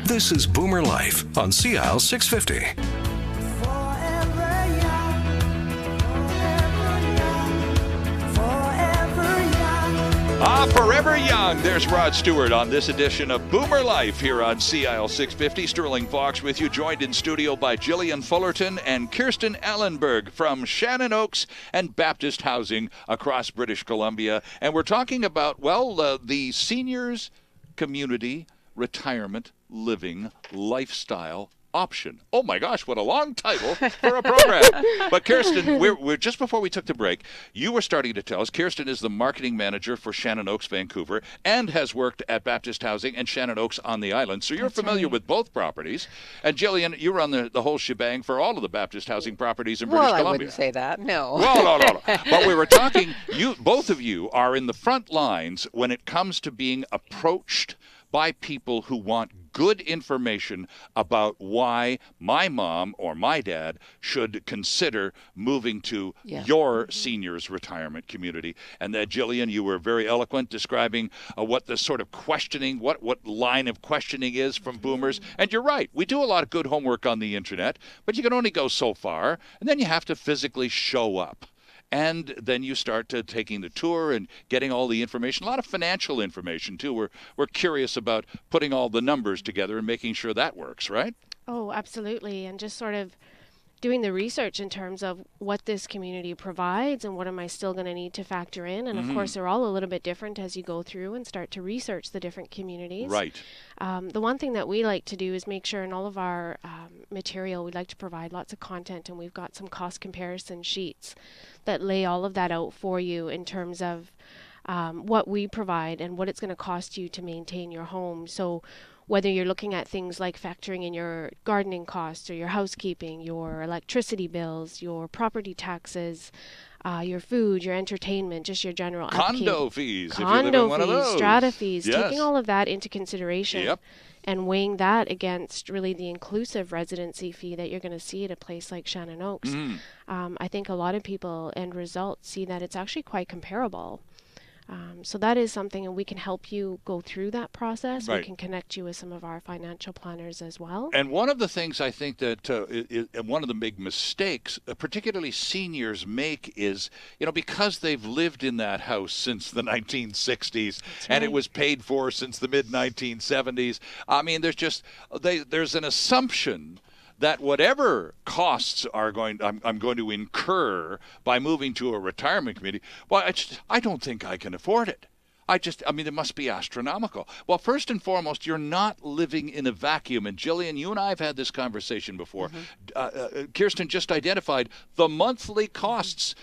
This is Boomer Life on CIL 650. Forever Young. There's Rod Stewart on this edition of Boomer Life here on CIL 650. Sterling Fox with you, joined in studio by Jillian Fullerton and Kirsten Ellenberg from Shannon Oaks and Baptist Housing across British Columbia. And we're talking about, the seniors community retirement living lifestyle option. Oh my gosh, what a long title for a program. But Kirsten, we're just before we took the break, you were starting to tell us, Kirsten is the marketing manager for Shannon Oaks, Vancouver, and has worked at Baptist Housing and Shannon Oaks on the island. So you're familiar with both proproperties. And Jillian, you run the whole shebang for all of the Baptist Housing properties in British Columbia. Well, I wouldn't say that, no. Well, no. But we were talking, both of you are in the front lines when it comes to being approached by people who want good information about why my mom or my dad should consider moving to your seniors retirement community. And Jillian, you were very eloquent describing what the sort of questioning, what line of questioning is from boomers. And you're right, we do a lot of good homework on the internet, but you can only go so far, and then you have to physically show up. And then you start taking the tour and getting all the information, a lot of financial information, too. We're curious about putting all the numbers together and making sure that works, right? Oh, absolutely. And just sort of doing the research in terms of what this community provides and what am I still going to need to factor in. And, of course, they're all a little bit different as you go through and start to research the different communities. Right. The one thing that we like to do is make sure in all of our material, we'd like to provide lots of content, and we've got some cost comparison sheets that lay all of that out for you in terms of what we provide and what it's going to cost you to maintain your home. So whether you're looking at things like factoring in your gardening costs or your housekeeping, your electricity bills, your property taxes, your food, your entertainment, just your general condo upkeep. fees, condo fees, strata fees, yes. Taking all of that into consideration. Yep. And weighing that against really the inclusive residency fee that you're going to see at a place like Shannon Oaks. I think a lot of people end result see that it's actually quite comparable. So that is something, and we can help you go through that process. Right. We can connect you with some of our financial planners as well. And one of the things I think that one of the big mistakes, particularly seniors make, is, because they've lived in that house since the 1960s and it was paid for since the mid-1970s. I mean, there's an assumption that whatever costs I'm going to incur by moving to a retirement community, I don't think I can afford it. It must be astronomical. Well, first and foremost, you're not living in a vacuum. And Jillian, you and I have had this conversation before. Kirsten just identified the monthly costs.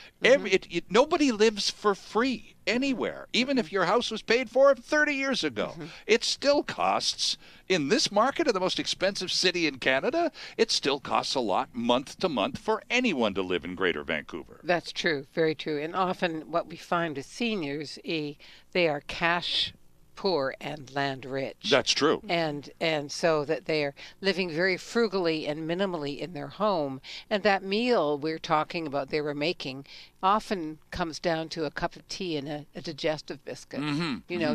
Nobody lives for free anywhere. Even if your house was paid for 30 years ago, it still costs. In this market of the most expensive city in Canada, it still costs a lot month to month for anyone to live in Greater Vancouver. That's true, very true. And often what we find with seniors, they are cash poor and land rich. That's true. And so that they're living very frugally and minimally in their home. And that meal we're talking about they were making often comes down to a cup of tea and a digestive biscuit,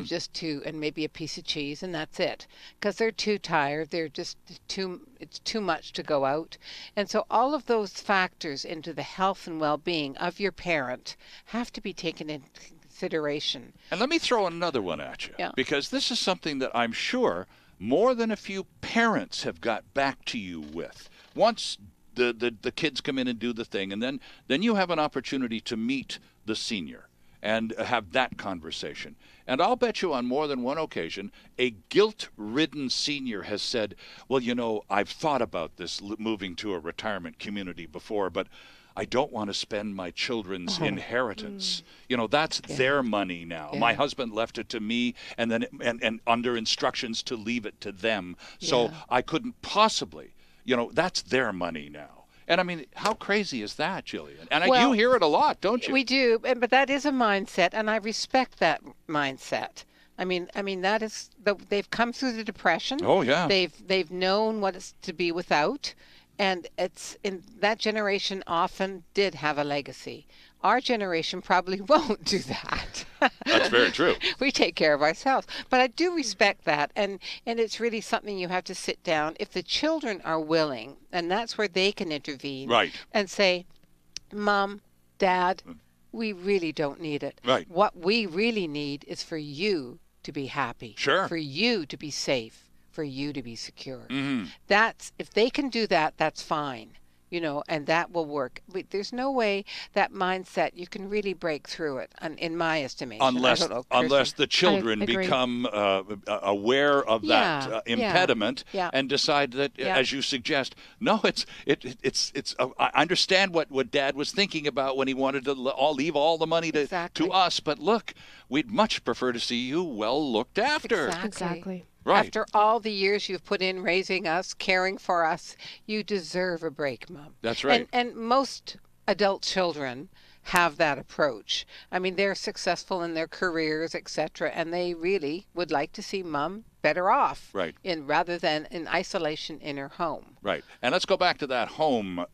just and maybe a piece of cheese, and that's it. Because they're too tired. It's too much to go out. And so all of those factors into the health and well-being of your parent have to be taken into consideration. And let me throw another one at you, because this is something that I'm sure more than a few parents have got back to you with. Once the kids come in and do the thing, and then you have an opportunity to meet the senior and have that conversation. And I'll bet you on more than one occasion, a guilt-ridden senior has said, well, I've thought about this moving to a retirement community before, but I don't want to spend my children's inheritance. That's their money now. Yeah. My husband left it to me and under instructions to leave it to them. So I couldn't possibly, that's their money now. And how crazy is that, Jillian? And you hear it a lot, don't you? We do, but that is a mindset, and I respect that mindset. That is they've come through the Depression. Oh yeah. They've known what it's to be without. And it's in that generation often did have a legacy our generation probably won't do that. That's very true. We take care of ourselves. But I do respect that, and it's really something you have to sit down. If the children are willing, and that's where they can intervene, Right. and say, Mom, Dad, we really don't need it. Right. What we really need is for you to be happy. Sure. For you to be safe. For you to be secure. Mm-hmm. That's, if they can do that, that's fine. And that will work. There's no way that mindset, you can really break through it, in my estimation. Unless the children agree. become aware of that impediment yeah. and decide that, as you suggest, no, it's. I understand what Dad was thinking about when he wanted to leave all the money to us, but look, we'd much prefer to see you well looked after. Exactly. Right. After all the years you've put in raising us, caring for us, you deserve a break, Mom. That's right. And most adult children have that approach. I mean, they're successful in their careers, etc., and they really would like to see Mom better off, right, rather than in isolation in her home. Right. And let's go back to that home,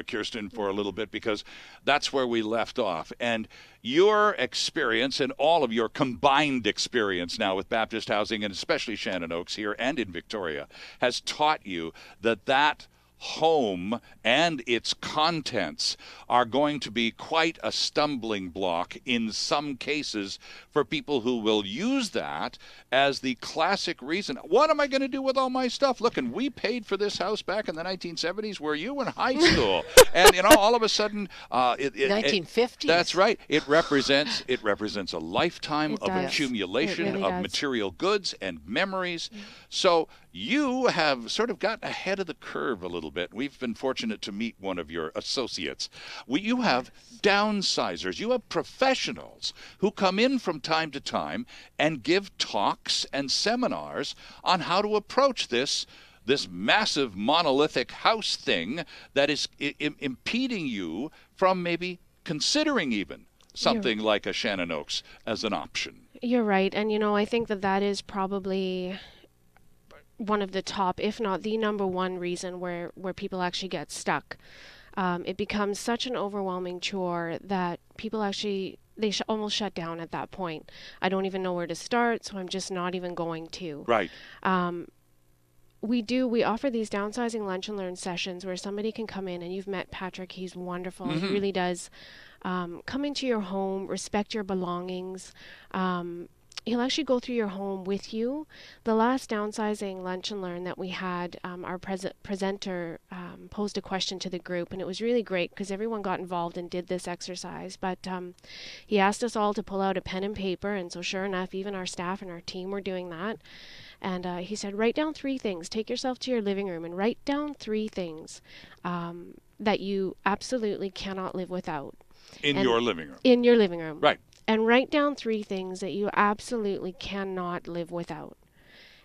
Kirsten, for a little bit, because that's where we left off. And your experience and all of your combined experience now with Baptist Housing, and especially Shannon Oaks here and in Victoria, has taught you that home and its contents are going to be quite a stumbling block in some cases for people who will use that as the classic reason. What am I going to do with all my stuff? Look, and we paid for this house back in the 1970s. Were you in high school? And all of a sudden, 1950s. That's right. It represents a lifetime of accumulation really of does. material goods and memories. So you have sort of gotten ahead of the curve a little bit. We've been fortunate to meet one of your associates. You have downsizers. You have professionals who come in from time to time and give talks and seminars on how to approach this massive monolithic house thing that is impeding you from maybe considering even something like a Shannon Oaks as an option. You're right. And, I think that is probably one of the top, if not the number one reason where people actually get stuck. It becomes such an overwhelming chore that people actually, they almost shut down at that point. I don't even know where to start, so I'm just not even going to. Right. We offer these downsizing lunch and learn sessions where somebody can come in, and you've met Patrick. He's wonderful. Mm-hmm. He really does come into your home, respect your belongings. He'll actually go through your home with you. The last downsizing lunch and learn that we had, our presenter posed a question to the group, and it was really great because everyone got involved and did this exercise. But he asked us all to pull out a pen and paper, and so sure enough, even our staff and our team were doing that. And he said, write down 3 things. Take yourself to your living room and write down 3 things that you absolutely cannot live without. In your living room. In your living room. Right. And write down 3 things that you absolutely cannot live without.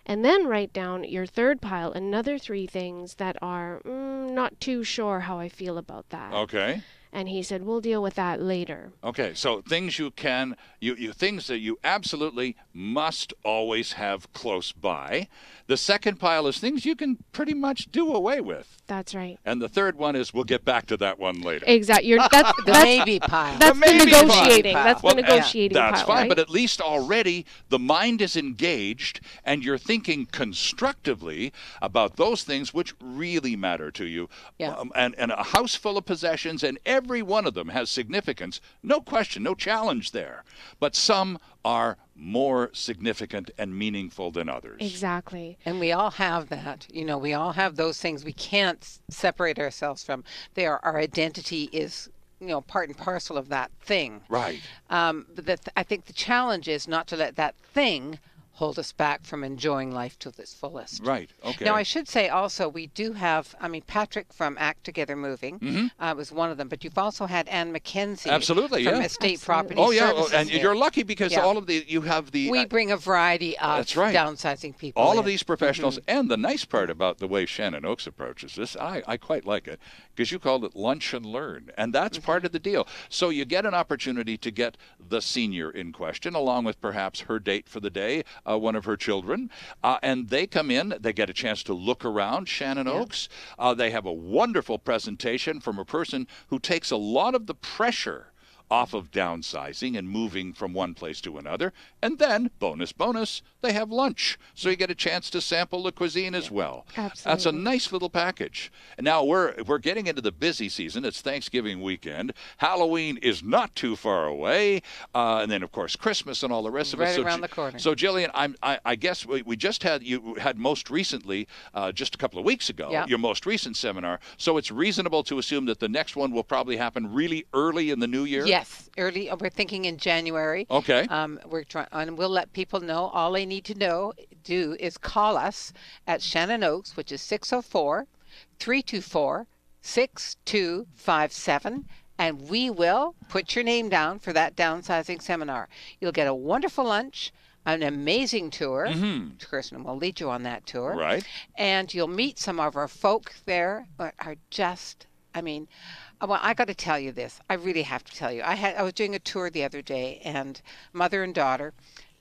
And then write down your third pile, another 3 things that are not too sure how I feel about that. Okay. And he said, we'll deal with that later. Okay, so things things that you absolutely must always have close by. The second pile is things you can pretty much do away with. That's right. And the third one is, we'll get back to that one later. Exactly. That's the maybe pile. That's the negotiating. That's the negotiating pile. That's fine, right? but at least already the mind is engaged and you're thinking constructively about those things which really matter to you. Yeah. And a house full of possessions, and every one of them has significance. No question, no challenge there. But some are more significant and meaningful than others. Exactly. And we all have that. We all have those things we can't separate ourselves from. Our identity is, part and parcel of that thing. Right. But I think the challenge is not to let that thing hold us back from enjoying life to its fullest. Right. Okay. Now, I should say also, we do have, Patrick from Act Together Moving was one of them, but you've also had Ann McKenzie. Absolutely, from yeah. Estate Property Oh, yeah, Services and here. you're lucky because you have the... We bring a variety of that's right. downsizing people All in. of these professionals, and the nice part about the way Shannon Oaks approaches this, I quite like it, because you called it lunch and learn, and that's part of the deal. So you get an opportunity to get the senior in question, along with perhaps her date for the day, one of her children, and they come in, they get a chance to look around Shannon Oaks. They have a wonderful presentation from a person who takes a lot of the pressure off of downsizing and moving from one place to another. And then, bonus, they have lunch. So you get a chance to sample the cuisine as well. Absolutely. That's a nice little package. And now we're getting into the busy season. It's Thanksgiving weekend. Halloween is not too far away. And then, of course, Christmas and all the rest of it. Right So, around the corner. So, Jillian, I guess we just you had most recently, just a couple of weeks ago, Yeah. your most recent seminar. So it's reasonable to assume that the next one will probably happen really early in the new year? Yes, early. We're thinking in January. Okay. We're trying, and we'll let people know. All they need to do is call us at Shannon Oaks, which is 604-324-6257, and we will put your name down for that downsizing seminar. You'll get a wonderful lunch, an amazing tour. Kirsten will lead you on that tour. Right. And you'll meet some of our folk there that are just, I mean, well, I got to tell you this. I really have to tell you. I was doing a tour the other day, and mother and daughter,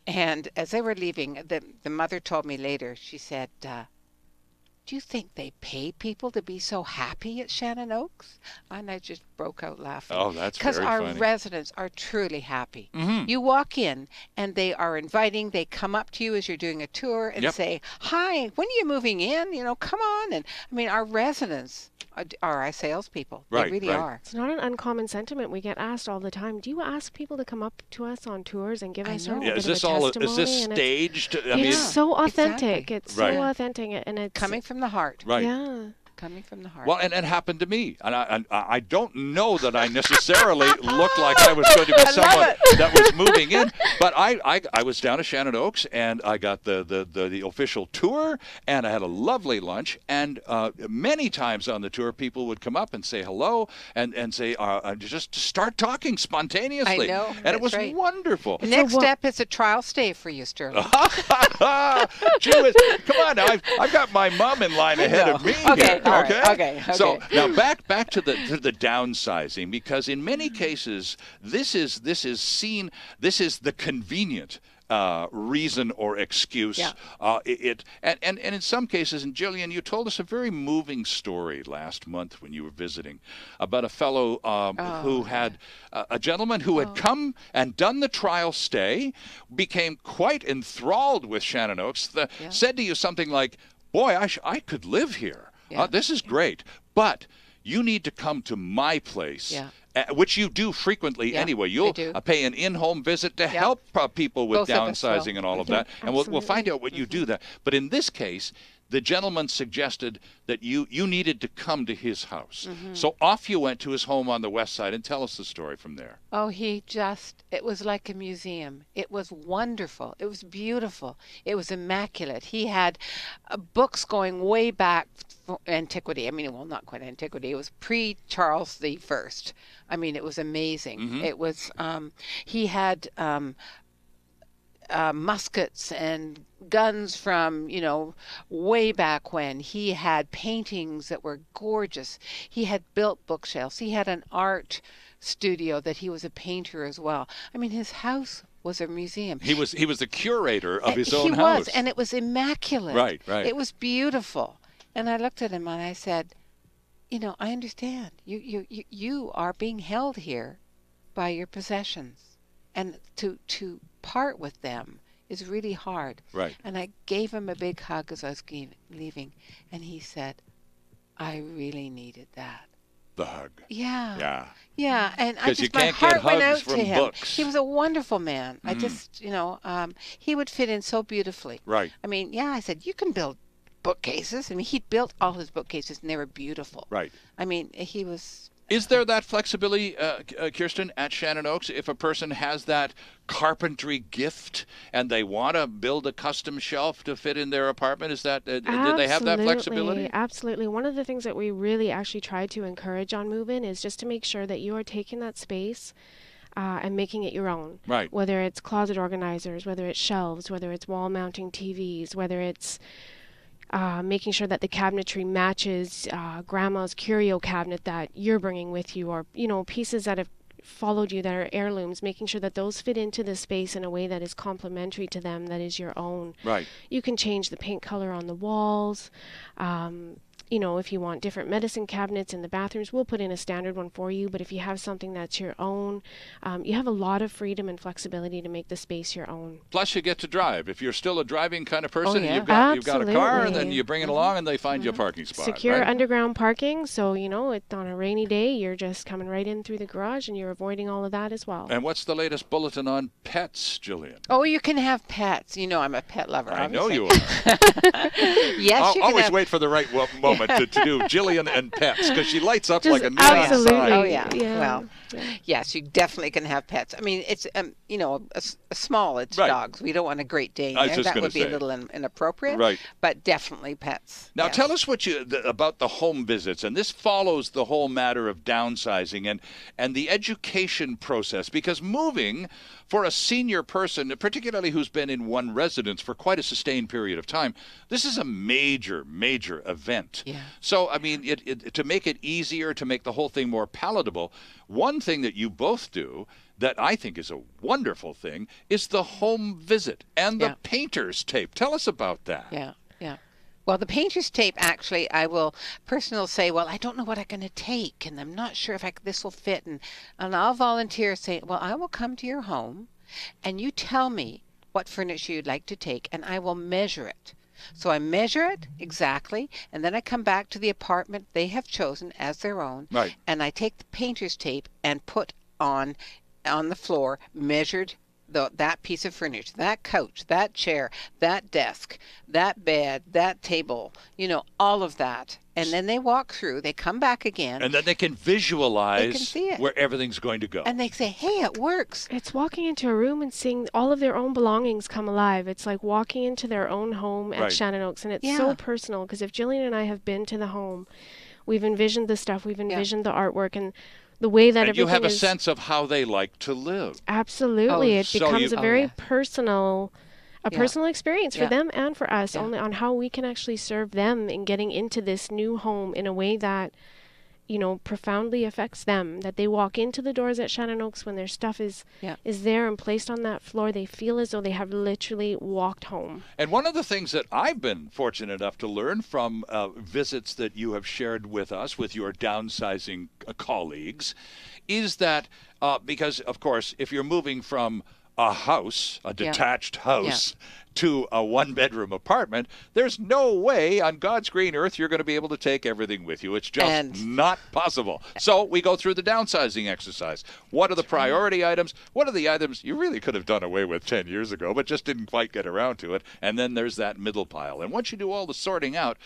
and as they were leaving, the mother told me later, she said, do you think they pay people to be so happy at Shannon Oaks? And I just broke out laughing. Oh, that's because very our funny. residents are truly happy. You walk in and they are inviting. They come up to you as you're doing a tour and Yep. say, "Hi, when are you moving in? You know, come on." And I mean, our residents are our salespeople. Right, They really right. are. It's not an uncommon sentiment. We get asked all the time, do you ask people to come up to us on tours and give I us know. a Yeah, bit is of a this all? Is testimony? this And staged? I it's mean, so authentic. Exactly. It's Right. so authentic, and it's Coming from the heart. right. Yeah. Coming from the heart. Well, and it happened to me, and I don't know that I necessarily looked like I was going to be someone that was moving in, but I was down at Shannon Oaks, and I got the official tour, and I had a lovely lunch, and many times on the tour, people would come up and say hello, and say just start talking spontaneously. I know, and it that's was right. wonderful. The next step is a trial stay for you, Sterling. Gee whiz, come on now, I've got my mom in line ahead of me Okay, here. all right, okay. So now back to the downsizing, because in many cases this is the convenient reason or excuse. Yeah. And in some cases, and Jillian, you told us a very moving story last month when you were visiting about a fellow who had a gentleman who had come and done the trial stay, became quite enthralled with Shannon Oaks, said to you something like, "Boy, I could live here. Yeah. This is great, but you need to come to my place." Yeah. Which you do frequently Yeah, anyway. I You'll do. pay an in-home visit to help people with Both of us will. downsizing and all of that. And we'll find absolutely. out what you do that. But in this case, the gentleman suggested that you needed to come to his house. So off you went to his home on the west side, and tell us the story from there. Oh, it was like a museum. It was wonderful. It was beautiful. It was immaculate. He had books going way back for antiquity. I mean, well, not quite antiquity. It was pre-Charles the First. I mean, it was amazing. It was, he had muskets and guns from, way back when. He had paintings that were gorgeous. He had built bookshelves. He had an art studio that he was a painter as well. I mean, his house was a museum. He was the curator of his own He house. was, and it was immaculate. Right, right. It was beautiful. And I looked at him and I said, I understand. You are being held here by your possessions. And to part with them is really hard. Right. And I gave him a big hug as I was leaving. And he said, I really needed that. The hug. Yeah. Yeah. Yeah, and 'Cause you my can't get heart went hugs out from to him. books. He was a wonderful man. I just, he would fit in so beautifully. Right. I mean, yeah, I said, you can build bookcases. I mean, he built all his bookcases and they were beautiful. Right. I mean, he was... Is there that flexibility, Kirsten, at Shannon Oaks? If a person has that carpentry gift and they want to build a custom shelf to fit in their apartment, is that did they have that flexibility? Absolutely. One of the things that we really actually try to encourage on move-in is just to make sure that you are taking that space and making it your own. Right. Whether it's closet organizers, whether it's shelves, whether it's wall mounting TVs, whether it's making sure that the cabinetry matches grandma's curio cabinet that you're bringing with you, or pieces that have followed you that are heirlooms, making sure that those fit into the space in a way that is complementary to them, that is your own. Right. You can change the paint color on the walls. you know, if you want different medicine cabinets in the bathrooms, we'll put in a standard one for you. But if you have something that's your own, you have a lot of freedom and flexibility to make the space your own. Plus, you get to drive. If you're still a driving kind of person, yeah. you've got a car, Absolutely. then you bring it along, and they find you a parking spot. Secure right? underground parking, so you know, on a rainy day, you're just coming right in through the garage, and you're avoiding all of that as well. And what's the latest bulletin on pets, Jillian? Oh, you can have pets. You know, I'm a pet lover. I know obviously. you are. Yes, you can Always have. wait for the right moment to do Jillian and pets, because she lights up Just like a neon absolutely. sign. Oh yeah. Yeah. Well, yes, you definitely can have pets. I mean, it's you know, a small. It's Right. dogs. We don't want a Great Dane. I was there. just That gonna would be say. a little inappropriate. Right. But definitely pets. Now, yes. tell us what about the home visits, and this follows the whole matter of downsizing and the education process, because moving for a senior person, particularly who's been in one residence for quite a sustained period of time, this is a major, major event. Yeah. So, I mean, to make it easier, to make the whole thing more palatable, one thing that you both do that I think is a wonderful thing is the home visit and the Yeah. painter's tape. Tell us about that. Yeah, yeah. Well, the painter's tape, actually, person will say, well, I don't know what I'm going to take, and I'm not sure if this will fit, and I'll volunteer saying, well, I will come to your home, and you tell me what furniture you'd like to take, and I will measure it. So I measure it exactly, and then I come back to the apartment they have chosen as their own, Right. and I take the painter's tape and put on the floor, measured that piece of furniture, that couch, that chair, that desk, that bed, that table, you know, all of that. And then they walk through, they come back again, And then they can visualize see it. where everything's going to go. and they say, hey, it works. It's walking into a room and seeing all of their own belongings come alive. It's like walking into their own home at Right. Shannon Oaks, and it's Yeah. so personal, because if Jillian and I have been to the home, we've envisioned the stuff, we've envisioned the artwork, and the way that And everything you have a is. sense of how they like to live. Absolutely, Oh, it so becomes you- a Oh, very yeah. personal Yeah. personal experience for Yeah. them and for us, Yeah. only on how we can actually serve them in getting into this new home in a way that, you know, profoundly affects them. That they walk into the doors at Shannon Oaks when their stuff is Yeah. there and placed on that floor, they feel as though they have literally walked home. And one of the things that I've been fortunate enough to learn from visits that you have shared with us, with your downsizing colleagues, is that because, of course, if you're moving from a house, a detached house, to a one-bedroom apartment, there's no way on God's green earth you're going to be able to take everything with you. It's just not possible. So we go through the downsizing exercise. What are the priority items? What are the items you really could have done away with 10 years ago, but just didn't quite get around to it? And then there's that middle pile. And once you do all the sorting out,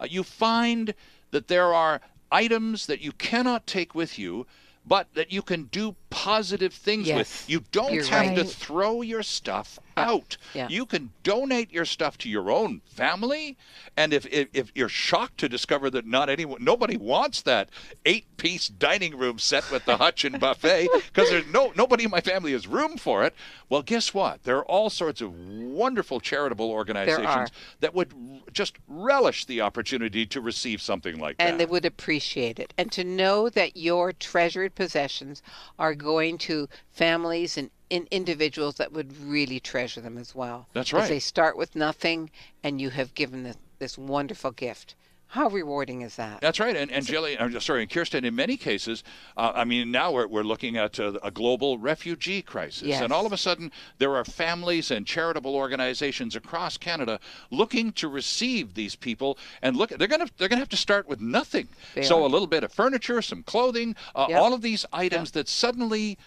you find that there are items that you cannot take with you, but that you can do positive things Yes, with. You don't you're have to right. throw your stuff out. Yeah. You can donate your stuff to your own family, and if you're shocked to discover that nobody wants that 8-piece dining room set with the hutch and buffet because there's nobody in my family has room for it, well, guess what? There are all sorts of wonderful charitable organizations that would just relish the opportunity to receive something like that. And they would appreciate it. And to know that your treasured possessions are going to families and individuals that would really treasure them as well. That's Because right. they start with nothing, and you have given this wonderful gift. How rewarding is that? That's right. And and Kirsten, in many cases, I mean, now we're looking at a global refugee crisis. Yes. And all of a sudden, there are families and charitable organizations across Canada looking to receive these people. And they're going to have to start with nothing. They are. A little bit of furniture, some clothing, Yep. all of these items that suddenly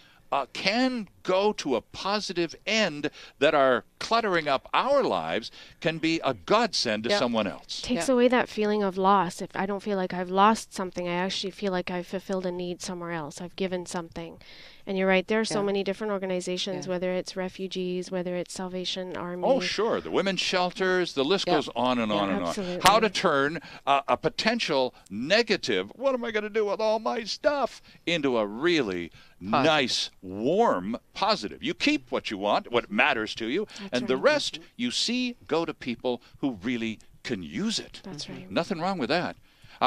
can go to a positive end that are cluttering up our lives can be a godsend to Yep. someone else. Takes away that feeling of loss. If I don't feel like I've lost something, I actually feel like I've fulfilled a need somewhere else. I've given something. And you're right, there are so Yeah. many different organizations, Yeah. whether it's refugees, whether it's Salvation Army. Oh, sure. The women's shelters, the list Yeah. goes on and on and on. Absolutely. How to turn a potential negative, what am I going to do with all my stuff, into a really nice, warm, positive. You keep what you want, what matters to you, and the right. rest you see go to people who really can use it. That's right. Nothing wrong with that.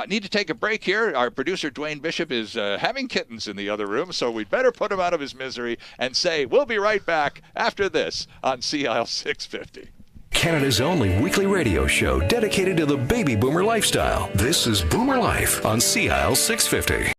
Need to take a break here. Our producer, Dwayne Bishop, is having kittens in the other room, so we'd better put him out of his misery and say we'll be right back after this on CIL 650. Canada's only weekly radio show dedicated to the baby boomer lifestyle. This is Boomer Life on CIL 650.